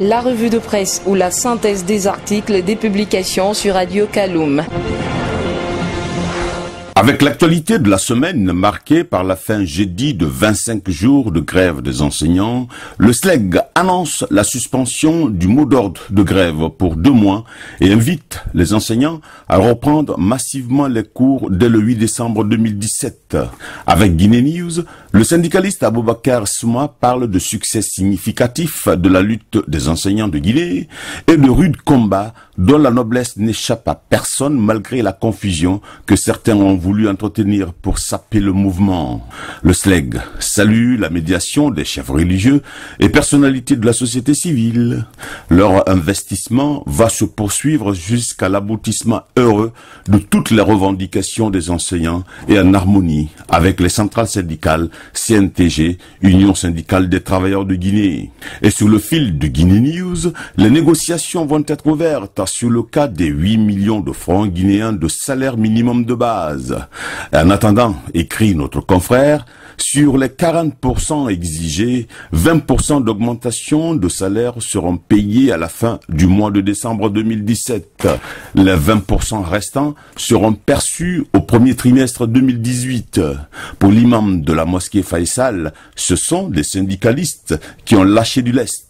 La revue de presse ou la synthèse des articles des publications sur Radio Kaloum. Avec l'actualité de la semaine marquée par la fin jeudi de 25 jours de grève des enseignants, le SLEG annonce la suspension du mot d'ordre de grève pour 2 mois et invite les enseignants à reprendre massivement les cours dès le 8 décembre 2017. Avec Guinée News, le syndicaliste Aboubakar Souma parle de succès significatif de la lutte des enseignants de Guinée et de rudes combats dont la noblesse n'échappe à personne malgré la confusion que certains ont voulu entretenir pour saper le mouvement. Le SLEG salue la médiation des chefs religieux et personnalités de la société civile. Leur investissement va se poursuivre jusqu'à l'aboutissement heureux de toutes les revendications des enseignants et en harmonie avec les centrales syndicales CNTG, Union syndicale des travailleurs de Guinée. Et sur le fil de Guinée News, les négociations vont être ouvertes sur le cas des 8 millions de francs guinéens de salaire minimum de base. En attendant, écrit notre confrère, sur les 40% exigés, 20% d'augmentation de salaire seront payés à la fin du mois de décembre 2017. Les 20% restants seront perçus au premier trimestre 2018. Pour l'imam de la mosquée Faisal, ce sont des syndicalistes qui ont lâché du lest.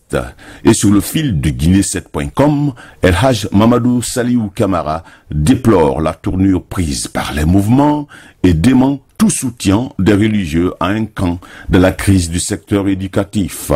Et sur le fil de Guinée7.com, El Haj Mamadou Saliou Kamara déplore la tournure prise par les mouvements et dément tout soutien des religieux à un camp de la crise du secteur éducatif.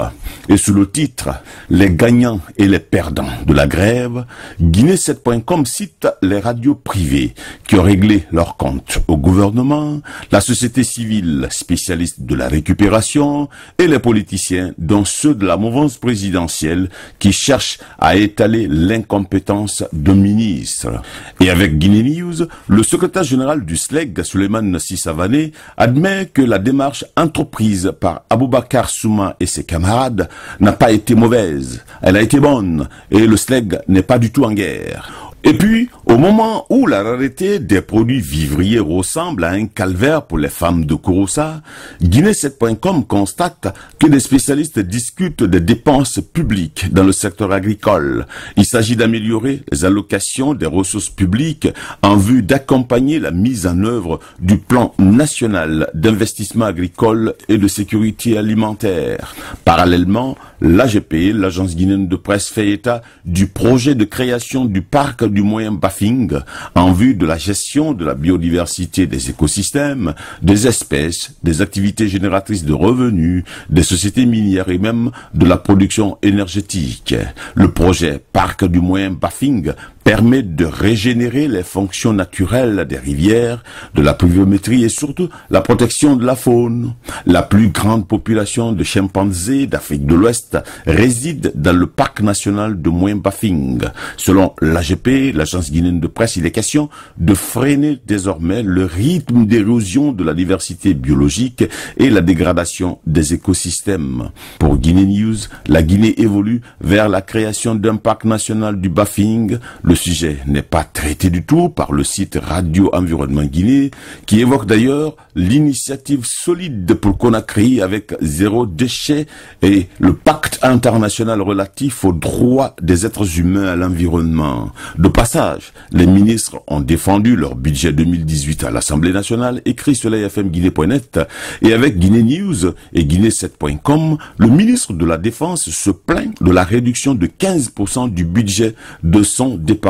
Et sous le titre « Les gagnants et les perdants de la grève », Guinée7.com cite les radios privées qui ont réglé leurs comptes au gouvernement, la société civile spécialiste de la récupération et les politiciens, dont ceux de la mouvance présidentielle qui cherchent à étaler l'incompétence de ministres. Et avec Guinée News, le secrétaire général du SLEG, Souleymane Sissavane, admet que la démarche entreprise par Aboubakar Souma et ses camarades n'a pas été mauvaise, elle a été bonne et le SLEG n'est pas du tout en guerre. Et puis, au moment où la rareté des produits vivriers ressemble à un calvaire pour les femmes de Kouroussa, Guinée7.com constate que des spécialistes discutent des dépenses publiques dans le secteur agricole. Il s'agit d'améliorer les allocations des ressources publiques en vue d'accompagner la mise en œuvre du plan national d'investissement agricole et de sécurité alimentaire. Parallèlement, l'AGP, l'agence guinéenne de presse, fait état du projet de création du parc du moyen Bafing en vue de la gestion de la biodiversité des écosystèmes, des espèces, des activités génératrices de revenus, des sociétés minières et même de la production énergétique. Le projet parc du moyen Bafing permet de régénérer les fonctions naturelles des rivières, de la pluviométrie et surtout la protection de la faune. La plus grande population de chimpanzés d'Afrique de l'Ouest réside dans le parc national de Moyen Bafing. Selon l'AGP, l'agence guinéenne de presse, il est question de freiner désormais le rythme d'érosion de la diversité biologique et la dégradation des écosystèmes. Pour Guinée News, la Guinée évolue vers la création d'un parc national du Bafing. Le sujet n'est pas traité du tout par le site Radio Environnement Guinée, qui évoque d'ailleurs l'initiative solide pour Conakry avec zéro déchet et le pacte international relatif aux droits des êtres humains à l'environnement. De passage, les ministres ont défendu leur budget 2018 à l'Assemblée nationale, écrit Soleil FM Guinée.net, et avec Guinée News et Guinée7.com, le ministre de la Défense se plaint de la réduction de 15% du budget de son département.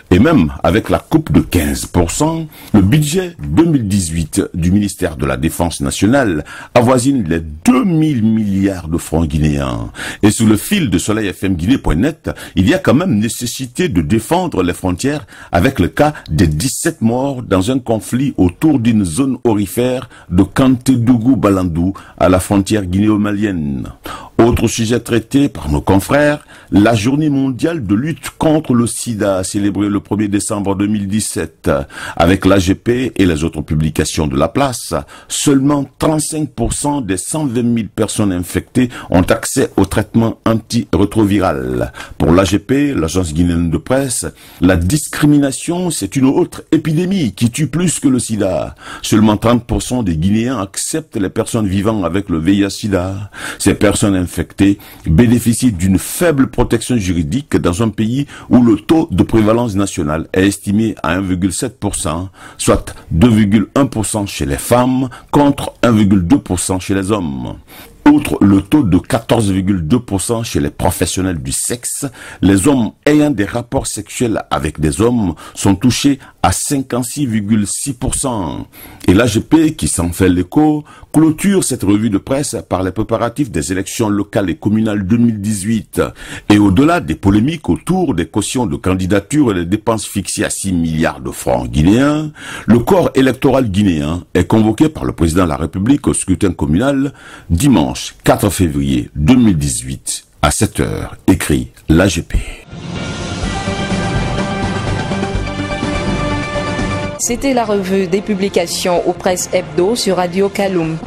Et même avec la coupe de 15%, le budget 2018 du ministère de la Défense nationale avoisine les 2000 milliards de francs guinéens. Et sous le fil de Soleil FM Guinée.net, il y a quand même nécessité de défendre les frontières avec le cas des 17 morts dans un conflit autour d'une zone aurifère de Kantédougou-Balandou à la frontière guinéo-malienne. Autre sujet traité par nos confrères, la journée mondiale de lutte contre le sida célébrée le 1er décembre 2017. Avec l'AGP et les autres publications de la place, seulement 35% des 120 000 personnes infectées ont accès au traitement antirétroviral. Pour l'AGP, l'agence guinéenne de presse, la discrimination, c'est une autre épidémie qui tue plus que le sida. Seulement 30% des Guinéens acceptent les personnes vivant avec le VIH-sida. Ces personnes infectés bénéficient d'une faible protection juridique dans un pays où le taux de prévalence nationale est estimé à 1,7%, soit 2,1% chez les femmes contre 1,2% chez les hommes. Outre le taux de 14,2% chez les professionnels du sexe, les hommes ayant des rapports sexuels avec des hommes sont touchés à 56,6%. Et l'AGP, qui s'en fait l'écho, clôture cette revue de presse par les préparatifs des élections locales et communales 2018. Et au-delà des polémiques autour des cautions de candidature et des dépenses fixées à 6 milliards de francs guinéens, le corps électoral guinéen est convoqué par le président de la République au scrutin communal dimanche 4 février 2018 à 7 h, écrit l'AGP. C'était la revue des publications aux presses hebdo sur Radio Kaloum.